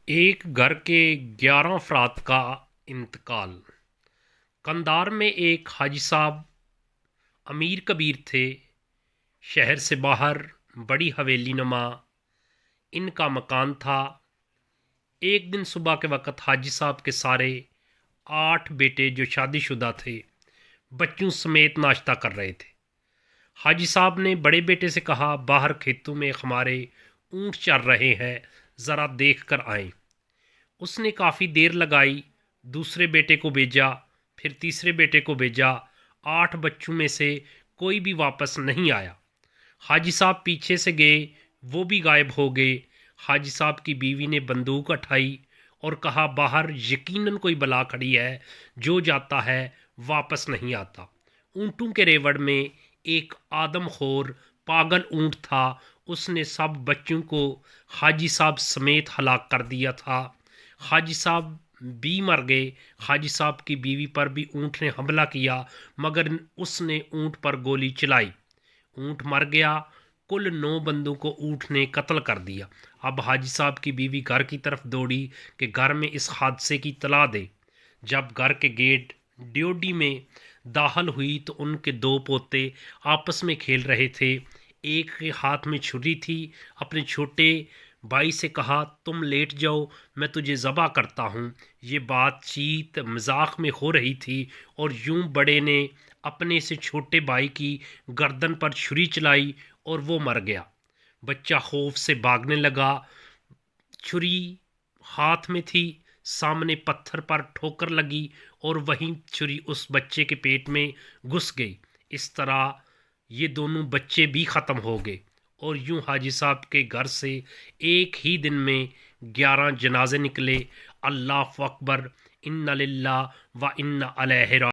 ایک گھر کے 11 افراد کا انتقال۔ قندار میں ایک حاجی صاحب امیر کبیر تھے، شہر سے باہر بڑی حویلی نما ان کا مکان تھا۔ ایک دن صبح کے وقت حاجی صاحب کے سارے 8 بیٹے جو شادی شدہ تھے بچوں سمیت ناشتہ کر رہے تھے۔ حاجی صاحب نے بڑے بیٹے سے کہا، باہر کھیتوں میں ہمارے اونٹ چر رہے ہیں، ذرا دیکھ کر آئیں۔ اس نے کافی دیر لگائی، دوسرے بیٹے کو بھیجا، پھر تیسرے بیٹے کو بھیجا۔ 8 بچوں میں سے کوئی بھی واپس نہیں آیا۔ حاجی صاحب پیچھے سے گئے، وہ بھی غائب ہو گئے۔ حاجی صاحب کی بیوی نے بندوق اٹھائی اور کہا، باہر یقیناً کوئی بلا کھڑی ہے، جو جاتا ہے واپس نہیں آتا۔ اونٹوں کے ریوڑ میں ایک آدم خور پاگل اونٹ تھا، اس نے سب بچوں کو حاجی صاحب سمیت ہلاک کر دیا تھا۔ حاجی صاحب بھی مر گئے۔ حاجی صاحب کی بیوی پر بھی اونٹ نے حملہ کیا، مگر اس نے اونٹ پر گولی چلائی، اونٹ مر گیا۔ کل 9 بندوں کو اونٹ نے قتل کر دیا۔ اب حاجی صاحب کی بیوی گھر کی طرف دوڑی کہ گھر میں اس حادثے کی اطلاع دے۔ جب گھر کے گیٹ ڈیوڈی میں داخل ہوئی تو ان کے 2 پوتے آپس میں کھیل رہے تھے۔ ایک کے ہاتھ میں چھری تھی۔ اپنے چھوٹے بھائی سے کہا، تم لیٹ جاؤ، میں تجھے ذبح کرتا ہوں۔ یہ بات چیت مذاق میں ہو رہی تھی اور یوں بڑے نے اپنے سے چھوٹے بھائی کی گردن پر چھری چلائی اور وہ مر گیا۔ بچہ خوف سے بھاگنے لگا، چھری ہاتھ میں تھی، سامنے پتھر پر ٹھوکر لگی اور وہیں چھری اس بچے کے پیٹ میں گھس گئی۔ اس طرح یہ دونوں بچے بھی ختم ہو گئے اور یوں حاجی صاحب کے گھر سے ایک ہی دن میں 11 جنازے نکلے۔ اللہ اکبر، انا للہ و انا الیہ راجعون۔